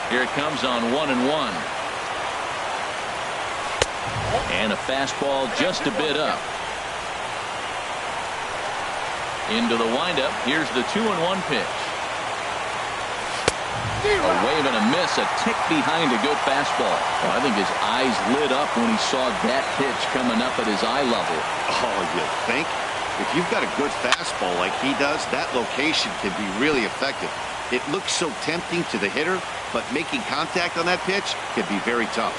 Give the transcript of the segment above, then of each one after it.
Here it comes on 1-1. And a fastball just a bit up. Into the windup. Here's the 2-1 pitch. A wave and a miss, a tick behind a good fastball. Well, I think his eyes lit up when he saw that pitch coming up at his eye level. Oh, you think? If you've got a good fastball like he does, that location can be really effective. It looks so tempting to the hitter, but making contact on that pitch can be very tough.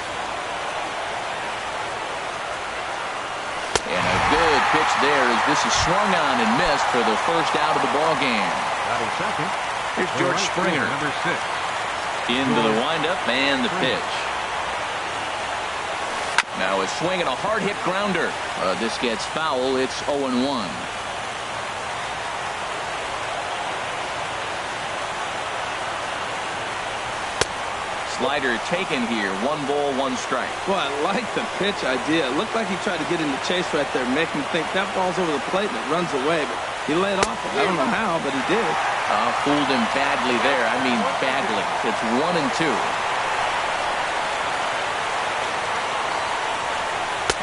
And a good pitch there as this is swung on and missed for the first out of the ball game. Batting second. Here's George Springer. Number 6. Into the windup and the pitch. Now a swing and a hard hit grounder. This gets foul. It's 0-1. Slider taken here. 1 ball, 1 strike. Well, I like the pitch idea. It looked like he tried to get in the chase right there, make him think that ball's over the plate and it runs away. But he laid off it. I don't know how, but he did. Fooled him badly there. I mean badly. It's 1-2.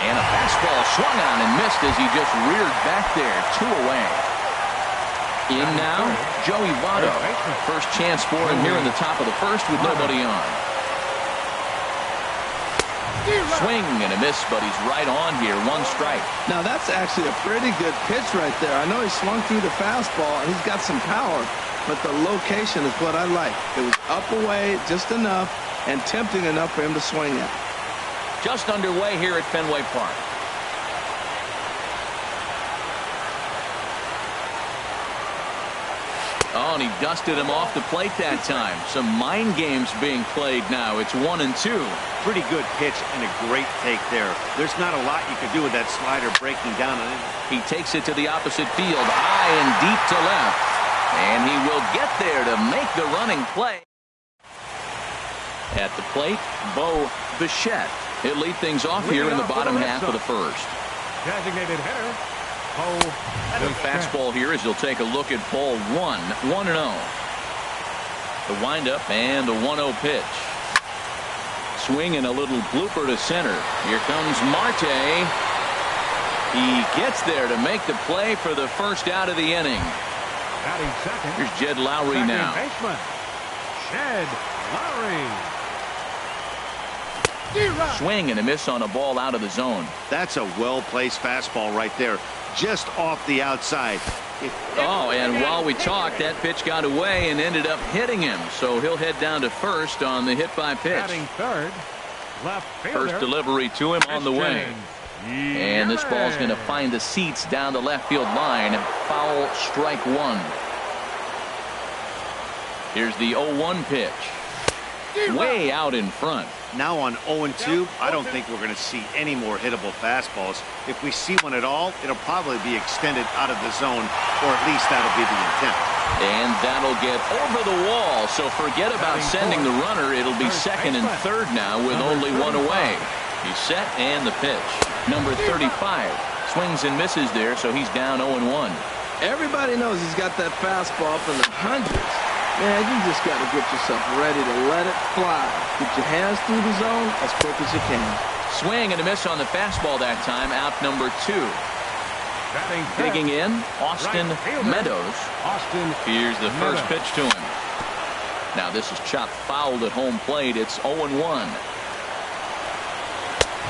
And a fastball swung on and missed as he just reared back there. 2 away. In now, Joey Votto. First chance for him here in the top of the first with nobody on. Swing and a miss, but he's right on here. 1 strike. Now that's actually a pretty good pitch right there. I know he swung through the fastball and he's got some power, but the location is what I like. It was up away just enough and tempting enough for him to swing at. Just underway here at Fenway Park. Oh, and he dusted him off the plate that time. Some mind games being played now. It's 1-2. Pretty good pitch and a great take there. There's not a lot you could do with that slider breaking down on it. He takes it to the opposite field, high and deep to left. And he will get there to make the running play. At the plate, Bo Bichette. He'll lead things off here in the bottom half of the first. Designated hitter. The fastball here as he'll take a look at ball 1. 1-0. The windup and the 1-0 pitch. Swing and a little blooper to center. Here comes Marte. He gets there to make the play for the first out of the inning. Batting second. Here's Jed Lowry now. Baseman. Jed Lowry. Swing and a miss on a ball out of the zone. That's a well-placed fastball right there, just off the outside. Oh, and while we talked, that pitch got away and ended up hitting him. So he'll head down to first on the hit by pitch. Batting third. Left fielder. First delivery to him on the way. And this ball's going to find the seats down the left field line. Foul, strike 1. Here's the 0-1 pitch. Way out in front. Now on 0-2, I don't think we're going to see any more hittable fastballs. If we see one at all, it'll probably be extended out of the zone, or at least that'll be the intent. And that'll get over the wall, so forget about sending the runner. It'll be second and third now with only 1 away. He's set and the pitch. Number 35 swings and misses there, so he's down 0-1. Everybody knows he's got that fastball from the hundreds. Man, you just got to get yourself ready to let it fly. Get your hands through the zone as quick as you can. Swing and a miss on the fastball that time. Out number 2. Digging in, Austin Meadows. Here's the first pitch to him. Now this is chopped foul at home plate. It's 0-1.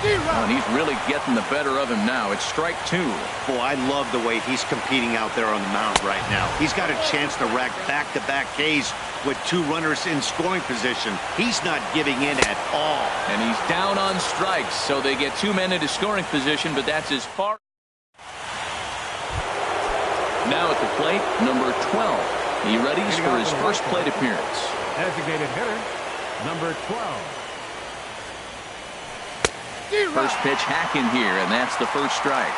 And he's really getting the better of him now. It's strike 2. Boy, I love the way he's competing out there on the mound right now. He's got a chance to rack back-to-back Ks with 2 runners in scoring position. He's not giving in at all. And he's down on strikes, so they get 2 men into scoring position, but that's as far. Now at the plate, number 12. He readies for his first plate appearance. Designated hitter, number 12. First pitch hacking here, and that's the first strike.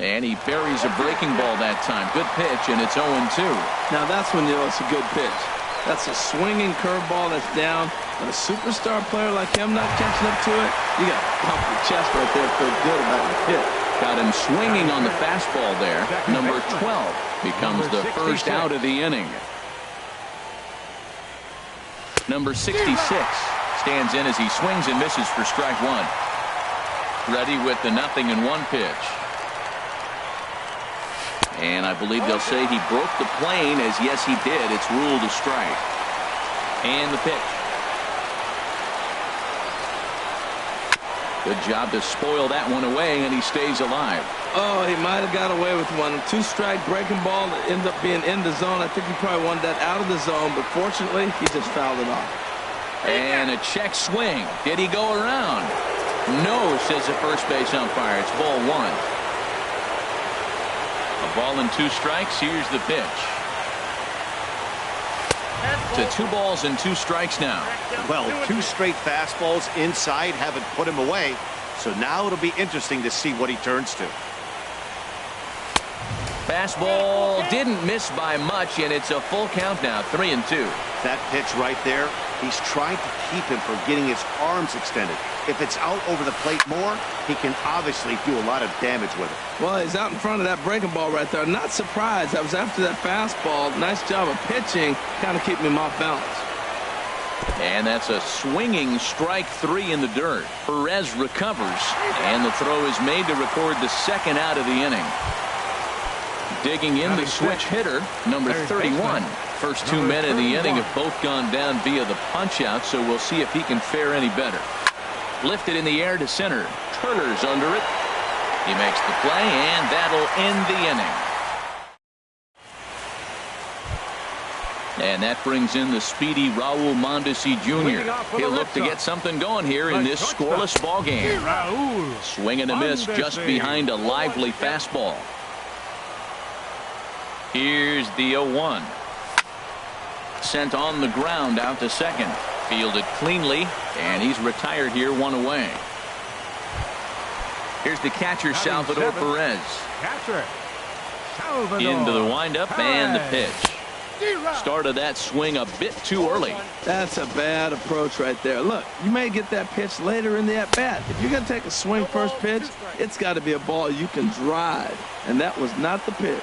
And he buries a breaking ball that time. Good pitch, and it's 0-2. Now that's when you know it's a good pitch. That's a swinging curveball that's down. But a superstar player like him not catching up to it, you got to pump your chest right there, feel good about your hit. Got him swinging on the fastball there. Number 12 becomes the first out of the inning. Number 66 stands in as he swings and misses for strike one. Ready with the 0-1 pitch. And I believe they'll say he broke the plane, as yes he did. It's ruled a strike. And the pitch. Good job to spoil that one away, and he stays alive. Oh, he might have got away with one. Two-strike breaking ball that ended up being in the zone. I think he probably wanted that out of the zone, but fortunately, he just fouled it off. And a check swing. Did he go around? No, says the first base umpire. It's ball one. A ball and 2 strikes. Here's the pitch. To 2 balls and 2 strikes now. Well, 2 straight fastballs inside haven't put him away. So now it'll be interesting to see what he turns to. Fastball didn't miss by much, and it's a full count now. 3-2. That pitch right there, he's trying to keep him from getting his arms extended. If it's out over the plate more, he can obviously do a lot of damage with it. Well, he's out in front of that breaking ball right there. Not surprised. I was after that fastball. Nice job of pitching, kind of keeping him off balance. And that's a swinging strike 3 in the dirt. Perez recovers, and the throw is made to record the second out of the inning. Digging in the switch hitter, number 31. First 2 men in the inning have both gone down via the punch-out, so we'll see if he can fare any better. Lifted in the air to center. Turner's under it. He makes the play, and that'll end the inning. And that brings in the speedy Raul Mondesi Jr. He'll look to get something going here in this scoreless ball game. Swing and a miss just behind a lively fastball. Here's the 0-1. Sent on the ground out to second. Fielded cleanly, and he's retired here, 1 away. Here's the catcher, Salvador Perez. Into the windup and the pitch. Started that swing a bit too early. That's a bad approach right there. Look, you may get that pitch later in the at-bat. If you're going to take a swing first pitch, it's got to be a ball you can drive, and that was not the pitch.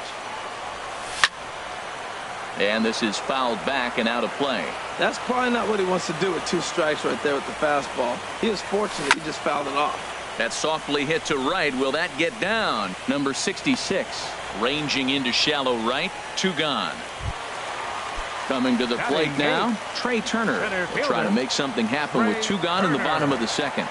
And this is fouled back and out of play. That's probably not what he wants to do with 2 strikes right there with the fastball. He was fortunate he just fouled it off. That softly hit to right. Will that get down? Number 66 ranging into shallow right. 2 gone. Coming to the plate now, Trey Turner will try to make something happen with 2 gone in the bottom of the second.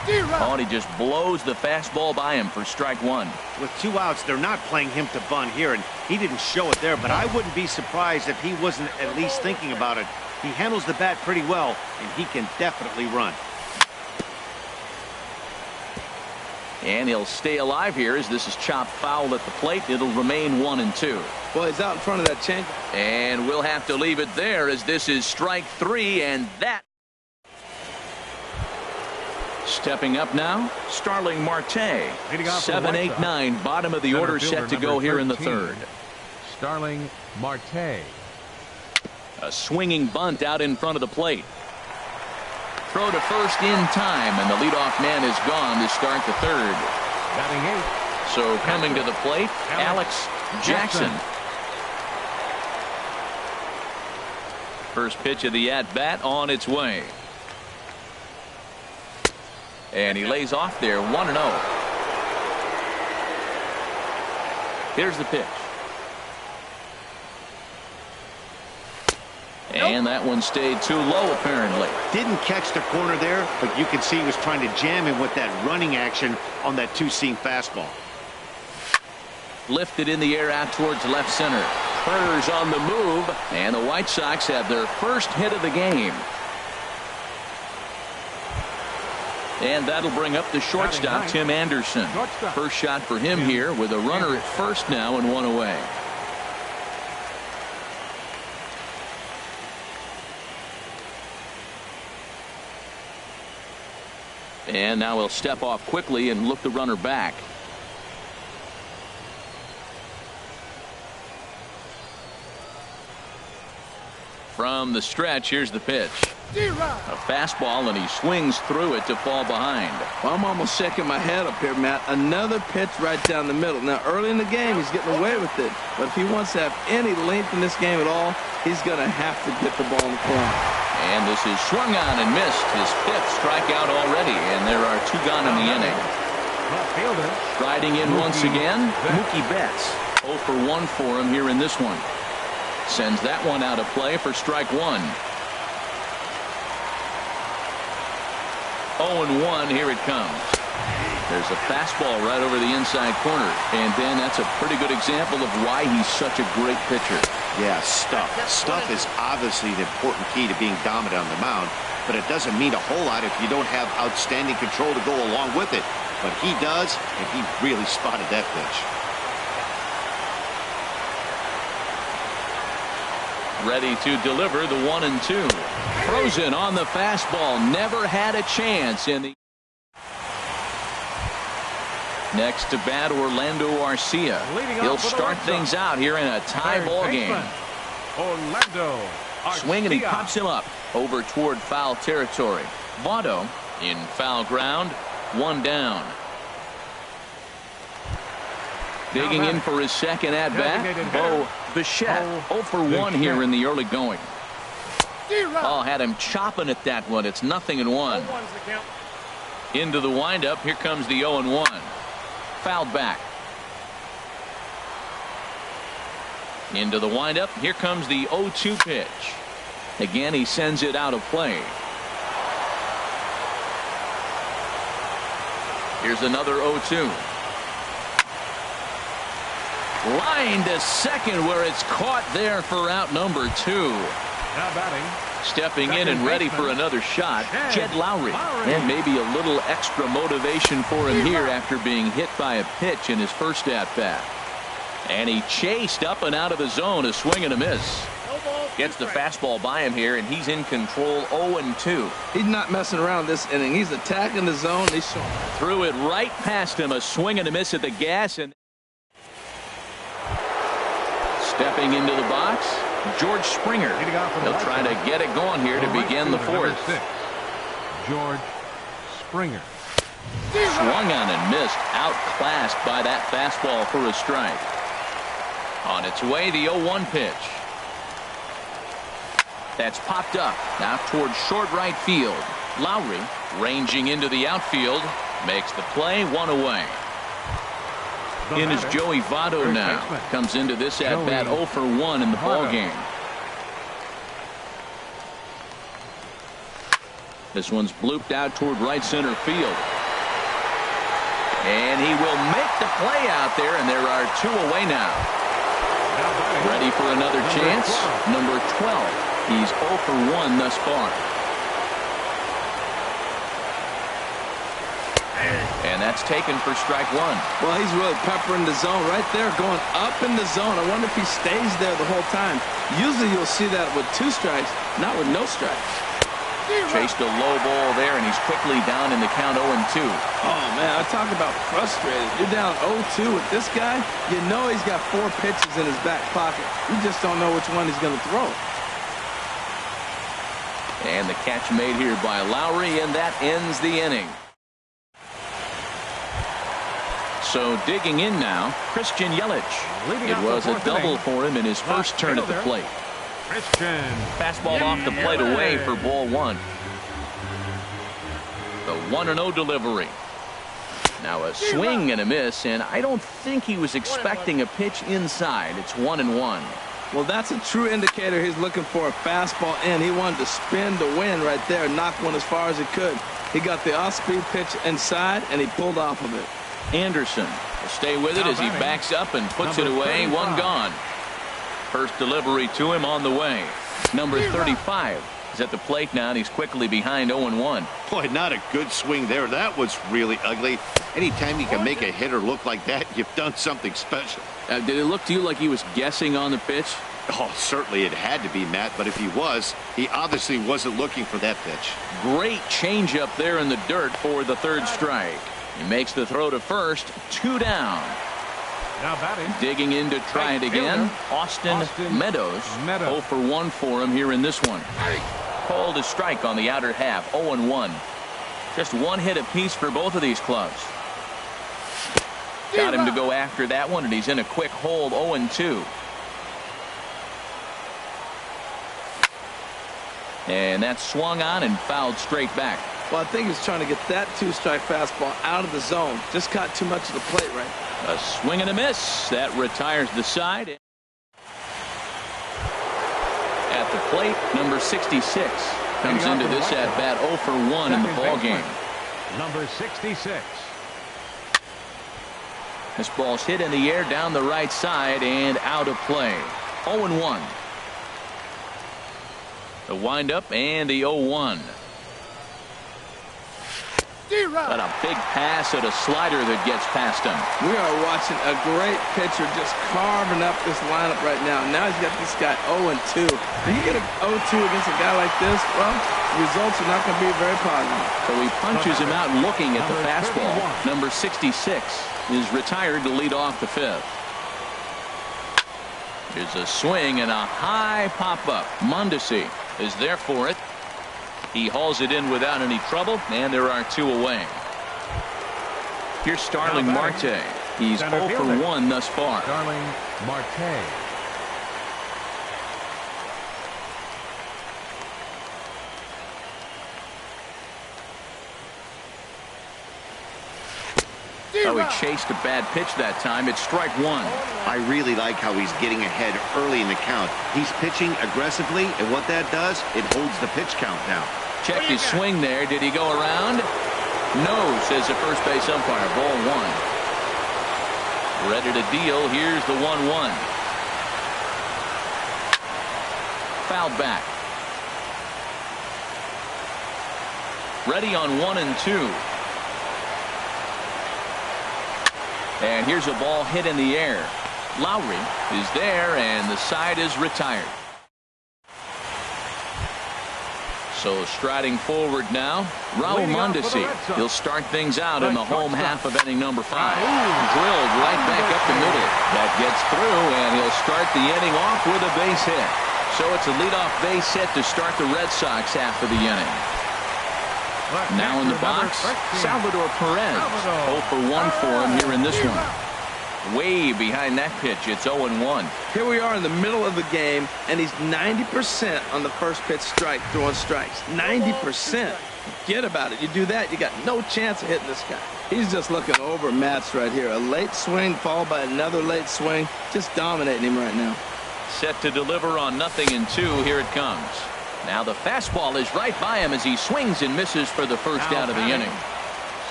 Oh, and he just blows the fastball by him for strike 1. With 2 outs, they're not playing him to bunt here, and he didn't show it there, but I wouldn't be surprised if he wasn't at least thinking about it. He handles the bat pretty well, and he can definitely run. And he'll stay alive here as this is chopped foul at the plate. It'll remain 1-2. Well, he's out in front of that change. And we'll have to leave it there as this is strike 3, and that. Stepping up now, Starling Marte. 7-8-9, bottom of the order set to go here in the 3rd. Starling Marte. A swinging bunt out in front of the plate. Throw to first in time, and the leadoff man is gone to start the 3rd. Batting 8. So coming to the plate, Alex Jackson. First pitch of the at-bat on its way. And he lays off there, 1-0. Here's the pitch. And that one stayed too low, apparently. Didn't catch the corner there, but you can see he was trying to jam him with that running action on that 2-seam fastball. Lifted in the air out towards left center. Turner's on the move, and the White Sox have their first hit of the game. And that'll bring up the shortstop, Tim Anderson. First shot for him here with a runner at first now and 1 away. And now he'll step off quickly and look the runner back. From the stretch, here's the pitch. A fastball, and he swings through it to fall behind. Well, I'm almost shaking my head up here, Matt. Another pitch right down the middle. Now, early in the game, he's getting away with it. But if he wants to have any length in this game at all, he's going to have to get the ball in the corner. And this is swung on and missed. His 5th strikeout already, and there are 2 gone in the inning. Riding in once again, Mookie Betts. 0 for 1 for him here in this one. Sends that one out of play for strike 1. 0-1, here it comes. There's a fastball right over the inside corner. And, Ben, that's a pretty good example of why he's such a great pitcher. Yeah, stuff. Stuff is obviously an important key to being dominant on the mound, but it doesn't mean a whole lot if you don't have outstanding control to go along with it. But he does, and he really spotted that pitch. Ready to deliver the 1-2. Frozen on the fastball. Never had a chance in the. Next to bat, Orlando Arcia. He'll start things out here in a tie ball game. Orlando Arcia. Swing, and he pops him up over toward foul territory. Votto in foul ground. 1 down. Digging in for his second at bat, Bo Bichette. 0 for 1 here in the early going. Oh, had him chopping at that one. It's 0-1. Into the windup. Here comes the 0-1. Fouled back. Into the windup. Here comes the 0-2 pitch. Again, he sends it out of play. Here's another 0-2. Line to second, where it's caught there for out number 2. Now batting. Stepping in and ready for another shot, Jed Lowry. And maybe a little extra motivation for him here after being hit by a pitch in his first at-bat. And he chased up and out of the zone, a swing and a miss. Gets the fastball by him here, and he's in control. 0-2. He's not messing around this inning. He's attacking the zone. He's showing. Threw it right past him, a swing and a miss at the gas. And stepping into the box, George Springer. He'll try to get it going here to begin the 4th. George Springer. Swung on and missed, outclassed by that fastball for a strike. On its way, the 0-1 pitch. That's popped up now towards short right field. Lowry ranging into the outfield, makes the play, 1 away. In is Joey Votto now. Comes into this at bat 0 for 1 in the ball game. This one's blooped out toward right center field. And he will make the play out there, and there are 2 away now. Ready for another chance. Number 12. He's 0 for 1 thus far. And that's taken for strike 1. Well, he's really peppering the zone right there, going up in the zone. I wonder if he stays there the whole time. Usually you'll see that with 2 strikes, not with no strikes. Chased a low ball there, and he's quickly down in the count 0-2. Oh, man, I talk about frustrated. You're down 0-2 with this guy. You know he's got 4 pitches in his back pocket. You just don't know which one he's going to throw. And the catch made here by Lowry, and that ends the inning. So digging in now, Christian Yelich. It was a double for him in his first turn at the plate. Fastball off the plate away for ball 1. The 1-0 delivery. Now a swing and a miss, and I don't think he was expecting a pitch inside. It's 1-1. Well, that's a true indicator. He's looking for a fastball in. He wanted to spin the wind right there, knock one as far as he could. He got the off-speed pitch inside, and he pulled off of it. Anderson will stay with it as he backs up and puts it away. 1 gone. First delivery to him on the way. Number 35 is at the plate now, and he's quickly behind 0-1. Boy, not a good swing there. That was really ugly. Anytime you can make a hitter look like that, you've done something special. Did it look to you like he was guessing on the pitch? Oh, certainly it had to be, Matt, but if he was, he obviously wasn't looking for that pitch. Great changeup there in the dirt for the 3rd strike. He makes the throw to first, 2 down. Now batting. Digging in to try it again. Austin Meadows. 0 for 1 for him here in this one. Called a strike on the outer half. 0-1. Just one hit apiece for both of these clubs. Got him to go after that one, and he's in a quick hold. 0-2. And that's swung on and fouled straight back. Well, I think he's trying to get that two-strike fastball out of the zone. Just caught too much of the plate right. A swing and a miss. That retires the side. At the plate, number 66 comes into this at bat 0 for 1 in the ball game. Number 66. This ball's hit in the air down the right side and out of play. 0-1. The windup and the 0-1. But a big pass at a slider that gets past him. We are watching a great pitcher just carving up this lineup right now. Now he's got this guy 0-2. When you get an 0-2 against a guy like this, well, results are not going to be very positive. So he punches him out looking at the fastball. Number 66 is retired to lead off the fifth. There's a swing and a high pop-up. Mondesi is there for it. He hauls it in without any trouble, and there are 2 away. Here's Starling Marte. He's 0 for 1 thus far. Starling Marte. Oh, he chased a bad pitch that time. It's strike 1. I really like how he's getting ahead early in the count. He's pitching aggressively, and what that does, it holds the pitch count down. Checked his swing there. Did he go around? No, says the first base umpire. Ball 1. Ready to deal. Here's the 1-1. Fouled back. Ready on 1 and 2. And here's a ball hit in the air. Lowry is there, and the side is retired. So striding forward now, Raul Mondesi. He'll start things out in the home half of inning number 5. Drilled right back up the middle. That gets through, and he'll start the inning off with a base hit. So it's a leadoff base hit to start the Red Sox half of the inning. Now in the box, Salvador Perez. 0 for 1 for him here in this one. Way behind that pitch. It's 0-1. Here we are in the middle of the game, and he's 90% on the first pitch strike, throwing strikes. 90%. Forget about it. You do that, you got no chance of hitting this guy. He's just looking overmatched right here. A late swing followed by another late swing. Just dominating him right now. Set to deliver on 0-2. Here it comes. Now the fastball is right by him as he swings and misses for the first out of the inning.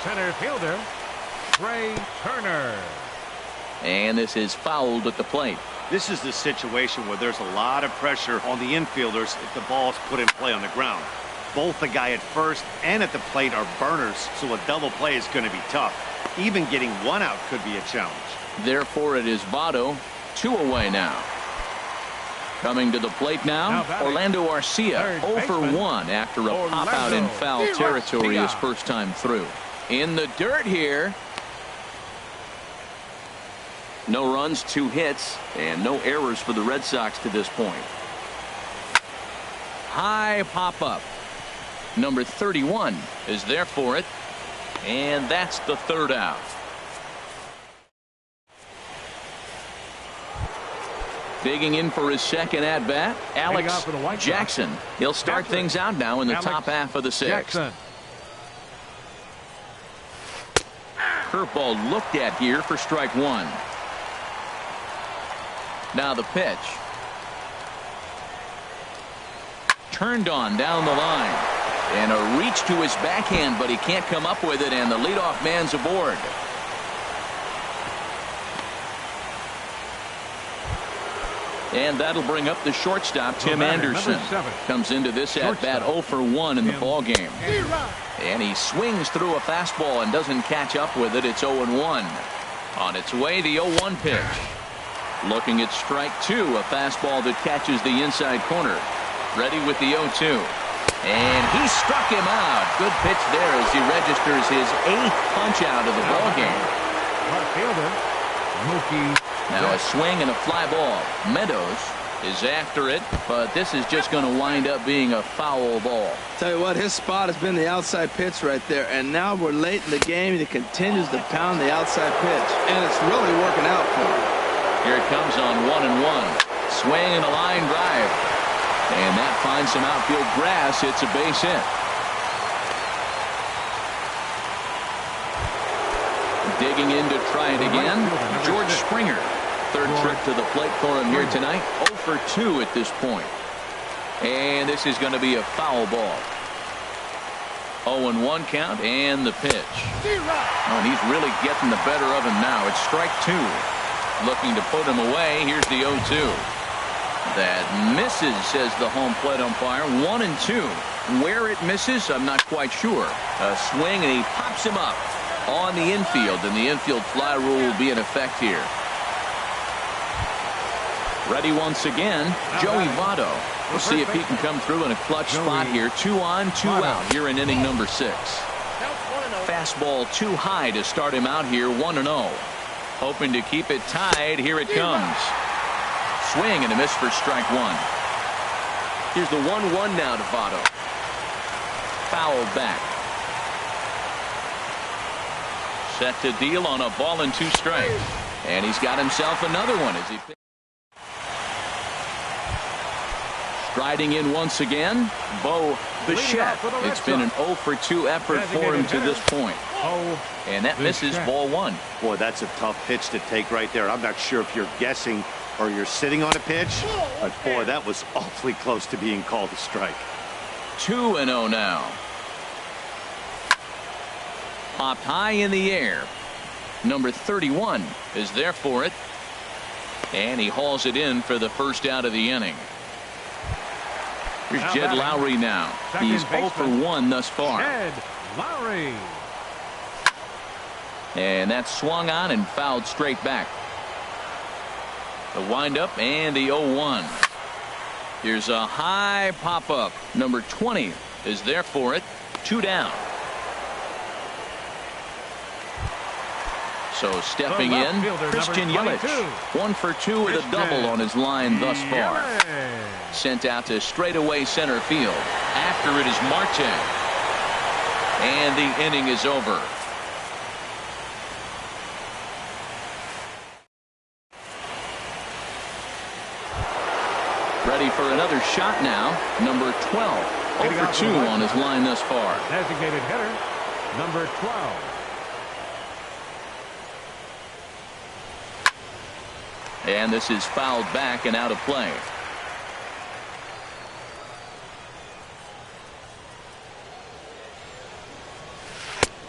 Center fielder, Trey Turner. And this is fouled at the plate. This is the situation where there's a lot of pressure on the infielders if the ball's put in play on the ground. Both the guy at first and at the plate are burners, so a double play is going to be tough. Even getting 1 out could be a challenge. Therefore, it is Votto. 2 away now. Coming to the plate now, Orlando Arcia. 0 for 1 after a pop-out in foul territory his first time through. In the dirt here. No runs, 2 hits, and no errors for the Red Sox to this point. High pop-up. Number 31 is there for it, and that's the 3rd out. Digging in for his second at-bat, Alex Jackson. He'll start things out now in the top half of the 6th. Curveball looked at here for strike 1. Now the pitch. Turned on down the line. And a reach to his backhand, but he can't come up with it, and the leadoff man's aboard. And that'll bring up the shortstop, Tim Anderson. Comes into this at-bat 0 for 1 in the ballgame. And he swings through a fastball and doesn't catch up with it. It's 0-1. On its way, the 0-1 pitch. Looking at strike 2, a fastball that catches the inside corner. Ready with the 0-2. And he struck him out. Good pitch there as he registers his 8th punch out of the ballgame. Right fielder, Now a swing and a fly ball. Meadows is after it, but this is just going to wind up being a foul ball. Tell you what, his spot has been the outside pitch right there, and now we're late in the game, and he continues to pound the outside pitch, and it's really working out for him. Here it comes on 1-1. Swing and a line drive, and that finds some outfield grass. It's a base hit. Digging in to try it again, George Springer. Third trip to the plate for him here tonight. 0 for 2 at this point. And this is going to be a foul ball. 0-1 count and the pitch. Oh, and he's really getting the better of him now. It's strike 2. Looking to put him away. Here's the 0-2. That misses, says the home plate umpire. 1-2. Where it misses, I'm not quite sure. A swing, and he pops him up on the infield, and the infield fly rule will be in effect here. Ready once again, Joey Votto. We'll see if he can come through in a clutch spot here. 2 on, 2 out here in inning number 6. Fastball too high to start him out here, 1-0. Hoping to keep it tied. Here it comes. Swing and a miss for strike 1. Here's the 1-1 now to Votto. Fouled back. Set to deal on a ball and 2 strikes. And he's got himself another one as he striding in once again, Bo Bichette. It's been an 0 for 2 effort for him to this point. And that misses ball 1. Boy, that's a tough pitch to take right there. I'm not sure if you're guessing or you're sitting on a pitch, but boy, that was awfully close to being called a strike. 2-0 now. Popped high in the air. Number 31 is there for it. And he hauls it in for the first out of the inning. Here's Jed Lowry now. He's 0 for 1 thus far. Jed Lowry. And that's swung on and fouled straight back. The windup and the 0-1. Here's a high pop-up. Number 20 is there for it. 2 down. So stepping in, Christian Yelich. 1 for 2 with a double on his line thus far. Sent out to straightaway center field. After it is Marte. And the inning is over. Ready for another shot now. Number 12. 0 for 2 on his line thus far. Designated hitter, number 12. And this is fouled back and out of play.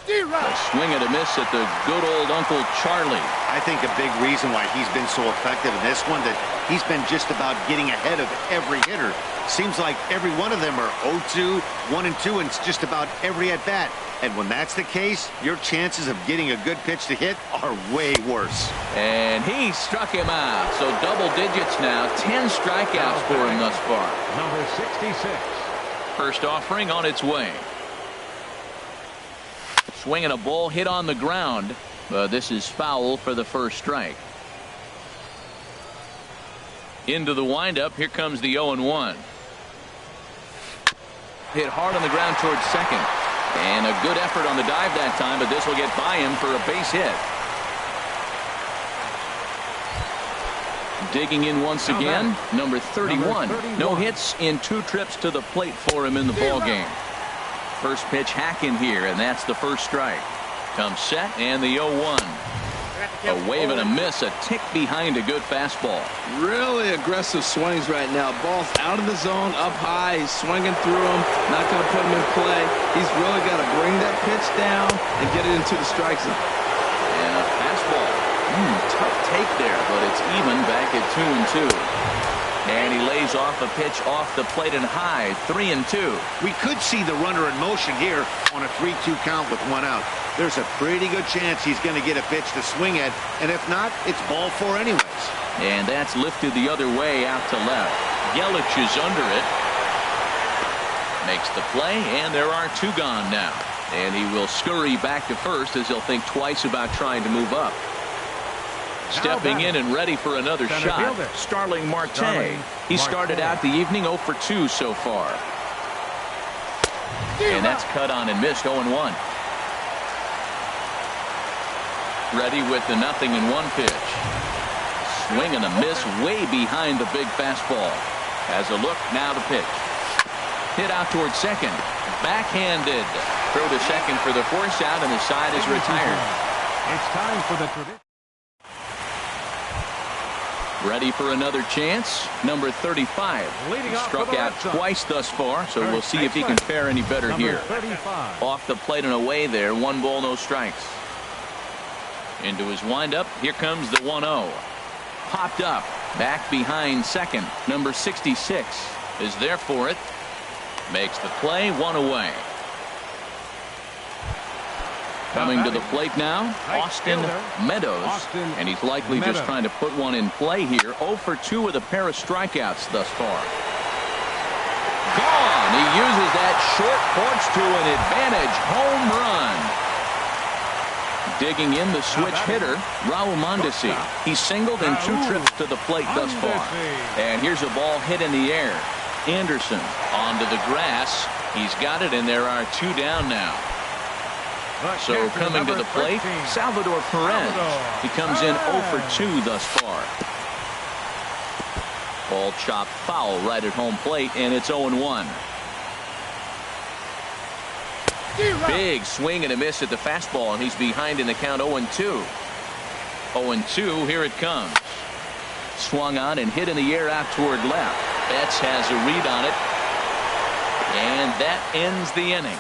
A swing and a miss at the good old Uncle Charlie. I think a big reason why he's been so effective in this one, that he's been just about getting ahead of every hitter. Seems like every one of them are 0-2, 1-2, and it's just about every at bat. And when that's the case, your chances of getting a good pitch to hit are way worse. And he struck him out. So double digits now. 10 strikeouts for him thus far. Number 66. First offering on its way. Swinging a ball hit on the ground. This is foul for the first strike. Into the windup. Here comes the 0-1. Hit hard on the ground towards second. And a good effort on the dive that time, but this will get by him for a base hit. Digging in once again, number 31. No hits in 2 trips to the plate for him in the ball game. First pitch hacking here, and that's the first strike. Comes set, and the 0-1. A wave and a miss, a tick behind a good fastball. Really aggressive swings right now. Ball's out of the zone, up high. He's swinging through them, not going to put him in play. He's really got to bring that pitch down and get it into the strike zone. And a fastball. Tough take there, but it's even back at 2-2. And he lays off a pitch off the plate and high, 3-2. We could see the runner in motion here on a 3-2 count with 1 out. There's a pretty good chance he's going to get a pitch to swing at, and if not, it's ball 4 anyways. And that's lifted the other way out to left. Yelich is under it. Makes the play, and there are 2 gone now. And he will scurry back to first as he'll think twice about trying to move up. Stepping in and ready for another shot, Starling Marte. He started out the evening 0 for 2 so far. And that's cut on and missed 0-1. Ready with the 0-1 pitch. Swing and a miss way behind the big fastball. Has a look, now the pitch. Hit out towards second. Backhanded. Throw to second for the force out, and the side is retired. It's time for the tradition. Ready for another chance. Number 35. He struck out twice thus far, so we'll see if he can fare any better here. 35. Off the plate and away there. 1 ball, no strikes. Into his windup. Here comes the 1-0. Popped up. Back behind second. Number 66 is there for it. Makes the play, 1 away. Coming to the plate now, Austin Meadows. And he's likely just trying to put one in play here. 0 for 2 with a pair of strikeouts thus far. Gone. He uses that short porch to an advantage. Home run. Digging in the switch hitter, Raul Mondesi. He singled in 2 trips to the plate thus far. And here's a ball hit in the air. Anderson onto the grass. He's got it, and there are 2 down now. So coming to the plate, Salvador Perez. He comes in 0 for 2 thus far. Ball chopped foul right at home plate, and it's 0-1. Big swing and a miss at the fastball, and he's behind in the count 0-2. 0-2, here it comes. Swung on and hit in the air out toward left. Betts has a read on it, and that ends the inning.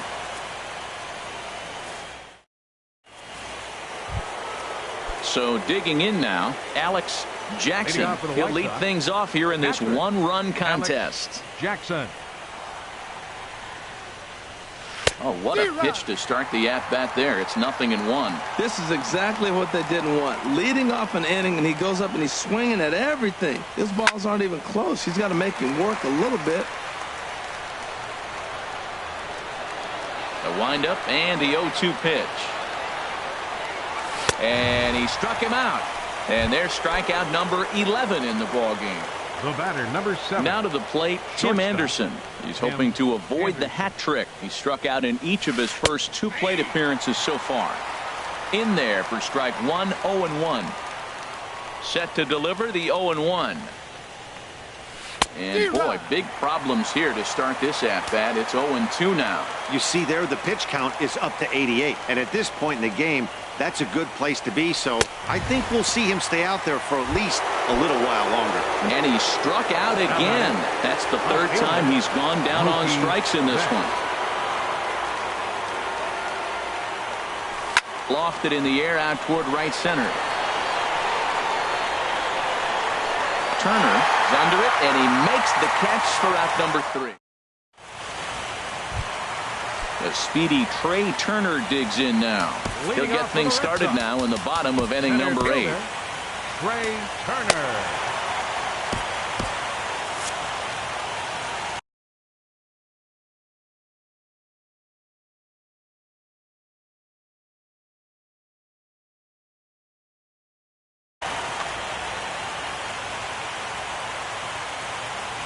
So digging in now, Alex Jackson. He'll lead things off here in this 1-run contest. Jackson. Oh, what a pitch to start the at-bat there. It's 0-1. This is exactly what they didn't want. Leading off an inning, and he goes up and he's swinging at everything. His balls aren't even close. He's got to make him work a little bit. The windup and the 0-2 pitch. And he struck him out. And there's strikeout number 11 in the ballgame. The batter, number 7. Now to the plate, Tim Anderson. He's hoping to avoid the hat trick. He struck out in each of his first 2 plate appearances so far. In there for strike 1, 0-1. Set to deliver the 0-1. And boy, big problems here to start this at-bat. It's 0-2 now. You see there, the pitch count is up to 88. And at this point in the game, that's a good place to be. So I think we'll see him stay out there for at least a little while longer. And he struck out again. That's the 3rd time he's gone down on strikes in this one. Lofted in the air out toward right center. Turner is under it, and he makes the catch for out number 3. The speedy Trey Turner digs in now. He'll get things started now in the bottom of inning number 8. Trey Turner.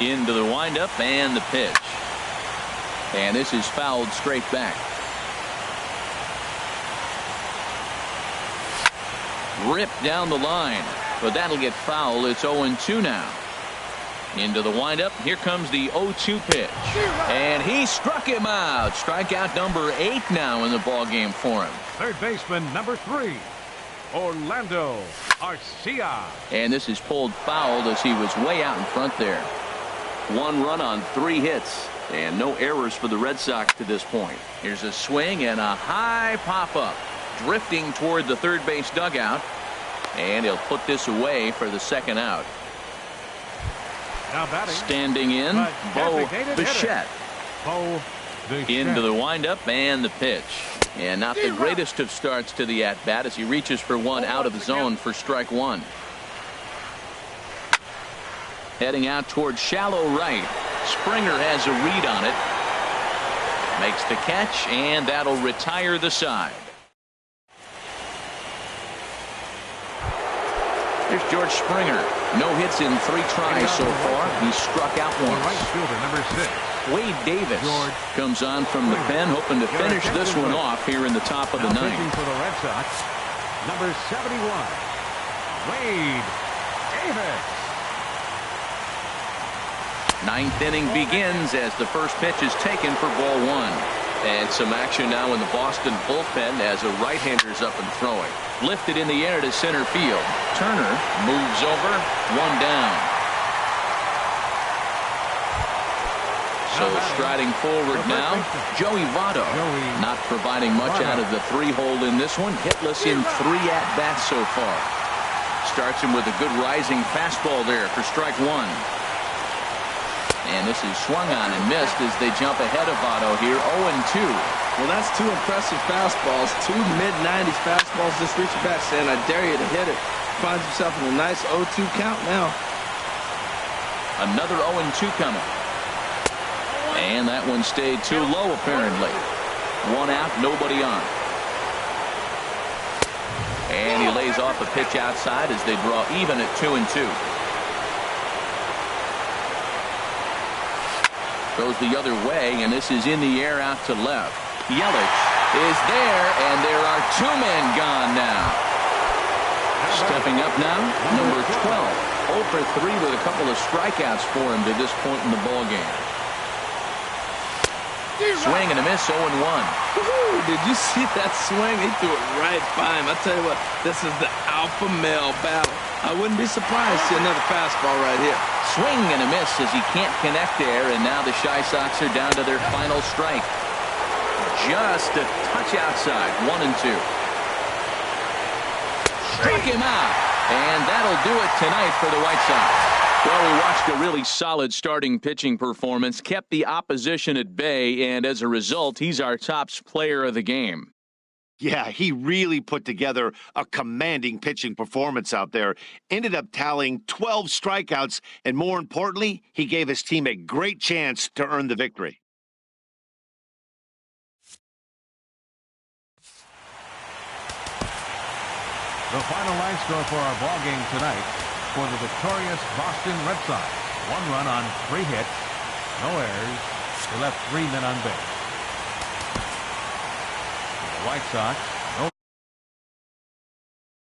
Into the windup and the pitch. And this is fouled straight back. Ripped down the line, but that'll get foul. It's 0-2 now. Into the windup. Here comes the 0-2 pitch. And he struck him out. Strikeout number 8 now in the ballgame for him. Third baseman, number 3, Orlando Arcia. And this is pulled foul as he was way out in front there. 1 run on 3 hits. And no errors for the Red Sox to this point. Here's a swing and a high pop-up. Drifting toward the third base dugout. And he'll put this away for the 2nd out. Now batting. Standing in, Bo Bichette. Into the windup and the pitch. And not the greatest of starts to the at-bat as he reaches for one out of the zone for strike 1. Heading out toward shallow right. Springer has a read on it. Makes the catch, and that'll retire the side. Here's George Springer. No hits in 3 tries so far. He struck out The once. right fielder, number 6. Wade Davis George comes on from the pen, hoping to finish this one off here in the top of the Now pitching ninth. for the Red Sox, number 71, Wade Davis. Ninth inning begins as the first pitch is taken for ball 1. And some action now in the Boston bullpen as a right-hander's up and throwing. Lifted in the air to center field. Turner moves over. 1 down. So striding forward now, Joey Votto. Not providing much out of the 3-hole in this one. Hitless in 3 at-bats so far. Starts him with a good rising fastball there for strike 1. And this is swung on and missed as they jump ahead of Votto here, 0-2. Well, that's 2 impressive fastballs, 2 mid-90s fastballs. Just reach back saying, I dare you to hit it. Finds himself in a nice 0-2 count now. Another 0-2 coming. And that one stayed too low, apparently. 1 out, nobody on. And he lays off a pitch outside as they draw even at 2-2. Goes the other way, and this is in the air out to left. Yelich is there, and there are 2 men gone now. Stepping up now, number 12. 0 for 3 with a couple of strikeouts for him to this point in the ballgame. Swing and a miss, 0-1. Did you see that swing? He threw it right by him. I tell you what, this is the alpha male battle. I wouldn't be surprised to see another fastball right here. Swing and a miss as he can't connect there, and now the Chi Sox are down to their final strike. Just a touch outside, 1-2. Struck him out, and that'll do it tonight for the White Sox. Well, we watched a really solid starting pitching performance, kept the opposition at bay, and as a result, he's our top player of the game. Yeah, he really put together a commanding pitching performance out there. Ended up tallying 12 strikeouts, and more importantly, he gave his team a great chance to earn the victory. The final line score for our ball game tonight for the victorious Boston Red Sox. 1 run on 3 hits, no errors. They left 3 men on base. The White Sox